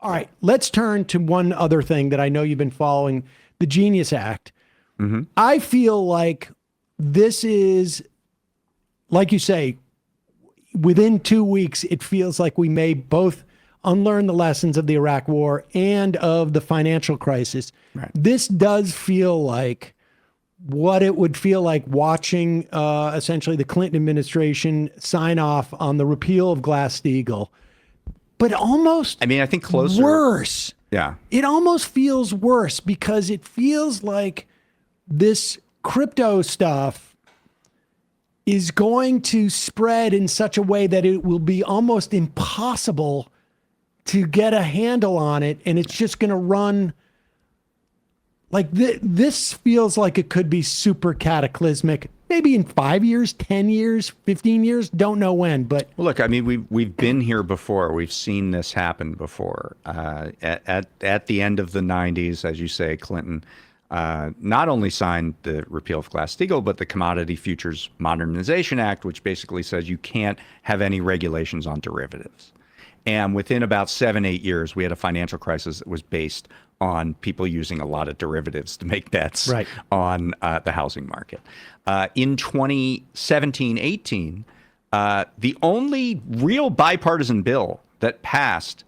All right, let's turn to one other thing that I know you've been following, the Genius Act. Mm-hmm. I feel like this is, like you say, within 2 weeks, it feels like we may both unlearn the lessons of the Iraq War and of the financial crisis. Right. This does feel like what it would feel like watching essentially the Clinton administration sign off on the repeal of Glass-Steagall, but almost, I mean, I think closer. worse. Yeah. It almost feels worse because it feels like this crypto stuff is going to spread in such a way that it will be almost impossible to get a handle on it. And it's just going to run like this feels like it could be super cataclysmic, maybe in 5 years, 10 years, 15 years, don't know when, but. Well, look, I mean, we've been here before. We've seen this happen before. At the end of the 90s, as you say, Clinton not only signed the repeal of Glass-Steagall, but the Commodity Futures Modernization Act, which basically says you can't have any regulations on derivatives. And within about 7-8 years, we had a financial crisis that was based on people using a lot of derivatives to make bets Right. on the housing market. In 2017-18, the only real bipartisan bill that passed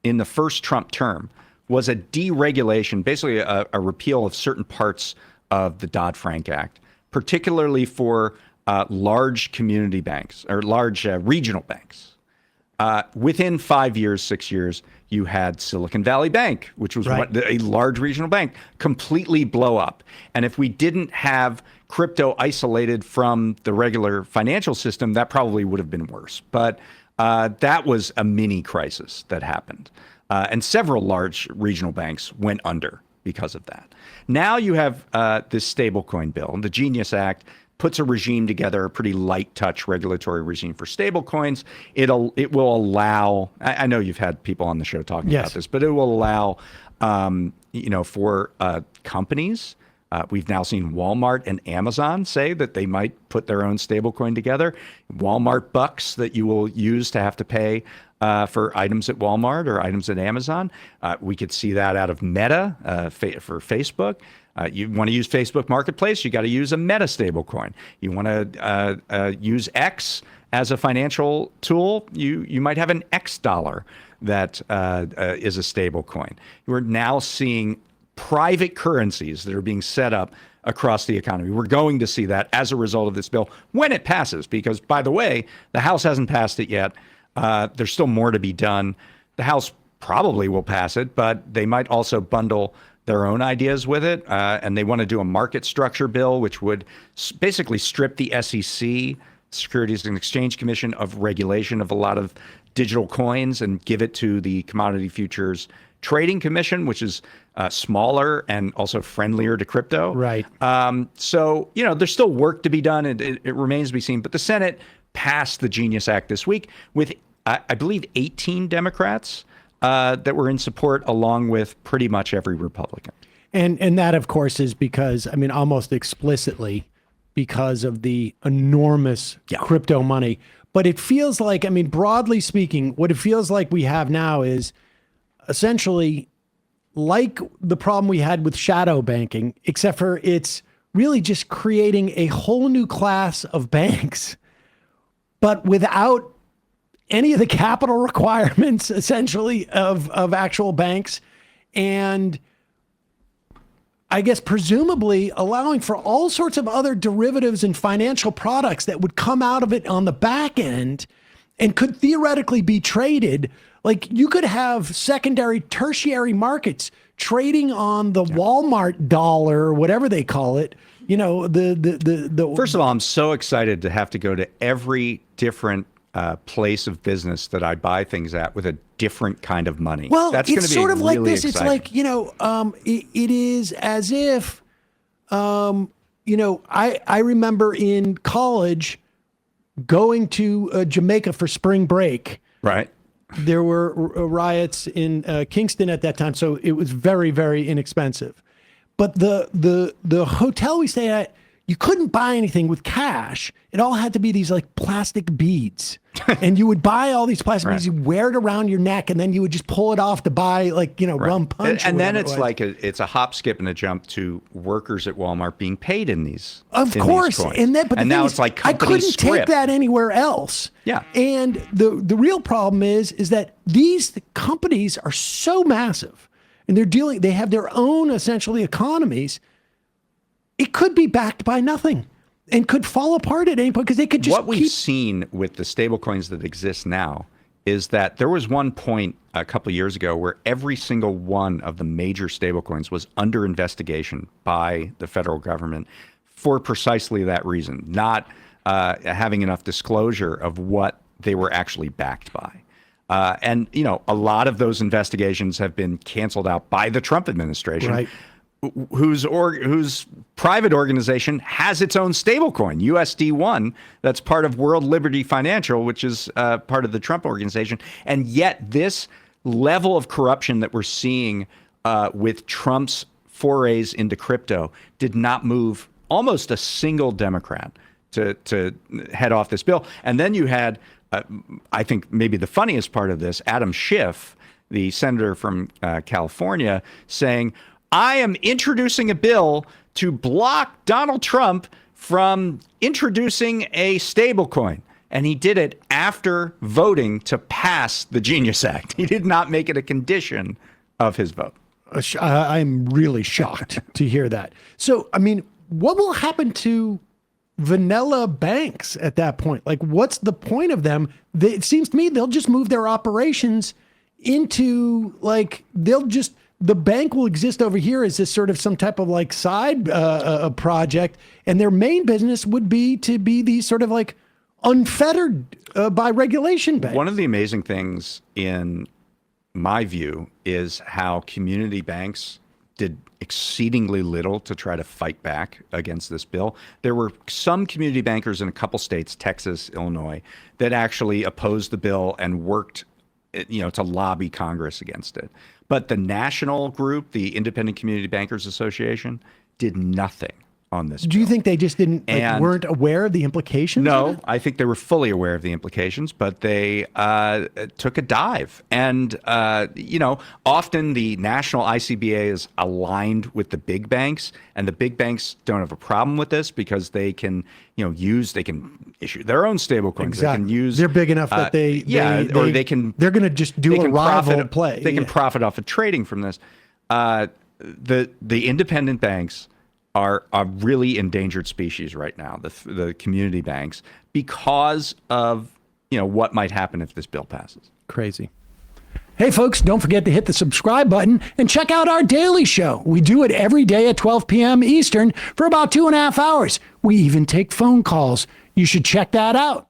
in the first Trump term was a deregulation, basically a repeal of certain parts of the Dodd-Frank Act, particularly for large community banks or large regional banks. Within 5 years, 6 years, you had Silicon Valley Bank, which was Right. a large regional bank, completely blow up. And if we didn't have crypto isolated from the regular financial system, that probably would have been worse. But that was a mini crisis that happened. And several large regional banks went under because of that. Now you have this stablecoin bill. The Genius Act puts a regime together, a pretty light touch regulatory regime for stablecoins. It will allow, I know you've had people on the show talking Yes. about this, but it will allow, for companies. We've now seen Walmart and Amazon say that they might put their own stablecoin together. Walmart bucks that you will use to have to pay for items at Walmart or items at Amazon. We could see that out of Meta for Facebook. You want to use Facebook Marketplace, you got to use a Meta stablecoin. You want to use X as a financial tool, you might have an X dollar that is a stablecoin. We're now seeing private currencies that are being set up across the economy. We're going to see that as a result of this bill when it passes, because, by the way, the House hasn't passed it yet. There's still more to be done. The House probably will pass it, but they might also bundle their own ideas with it. And they want to do a market structure bill, which would basically strip the SEC, Securities and Exchange Commission, of regulation of a lot of digital coins and give it to the Commodity Futures Trading Commission, which is smaller and also friendlier to crypto. Right. So, there's still work to be done. It remains to be seen. But the Senate passed the Genius Act this week with, I believe, 18 Democrats that were in support, along with pretty much every Republican. And that, of course, is because, almost explicitly because of the enormous crypto money. But it feels like, broadly speaking, what it feels like we have now is essentially like the problem we had with shadow banking, except for it's really just creating a whole new class of banks, but without any of the capital requirements, essentially, of actual banks. And I guess presumably allowing for all sorts of other derivatives and financial products that would come out of it on the back end and could theoretically be traded. Like you could have secondary, tertiary markets trading on the Walmart dollar or whatever they call it. First of all, I'm so excited to have to go to every different place of business that I buy things at with a different kind of money. Well, that's it's sort of really like this. exciting. It's like, it is as if, I remember in college going to Jamaica for spring break. Right. There were riots in Kingston at that time, so it was very, very inexpensive. But the hotel we stayed at, you couldn't buy anything with cash. It all had to be these like plastic beads. And you would buy all these plastic beads, you wear it around your neck, and then you would just pull it off to buy like, rum punch. And then it's like it's a hop, skip, and a jump to workers at Walmart being paid in these. Of course. Coins. And now it's like I company couldn't script. take that anywhere else. Yeah. And the real problem is that these companies are so massive and they have their own essentially economies. It could be backed by nothing and could fall apart at any point because they could just What we've seen with the stable coins that exist now is that there was one point a couple of years ago where every single one of the major stable coins was under investigation by the federal government for precisely that reason, not having enough disclosure of what they were actually backed by. And, a lot of those investigations have been canceled out by the Trump administration. Right. Whose private organization has its own stablecoin, USD1, that's part of World Liberty Financial, which is part of the Trump organization. And yet this level of corruption that we're seeing with Trump's forays into crypto did not move almost a single Democrat to head off this bill. And then you had, I think maybe the funniest part of this, Adam Schiff, the senator from California, saying, I am introducing a bill to block Donald Trump from introducing a stablecoin. And he did it after voting to pass the Genius Act. He did not make it a condition of his vote. I'm really shocked to hear that. So, what will happen to vanilla banks at that point? Like, what's the point of them? It seems to me they'll just move their operations into the bank will exist over here as this sort of some type of like side project. And their main business would be to be these sort of like unfettered by regulation banks. One of the amazing things in my view is how community banks did exceedingly little to try to fight back against this bill. There were some community bankers in a couple states, Texas, Illinois, that actually opposed the bill and worked to lobby Congress against it. But the national group, the Independent Community Bankers Association, did nothing on this bill. Do you think they just weren't aware of the implications? No, I think they were fully aware of the implications, but they took a dive. And, often the national ICBA is aligned with the big banks, and the big banks don't have a problem with this because they can, they can issue their own stablecoins. Exactly. They can use. They're big enough that they're going to just do a rival play. They can profit off of trading from this. The independent banks are a really endangered species right now, the community banks, because of what might happen if this bill passes. Crazy. Hey, folks, don't forget to hit the subscribe button and check out our daily show. We do it every day at 12 p.m. Eastern for about 2.5 hours. We even take phone calls. You should check that out.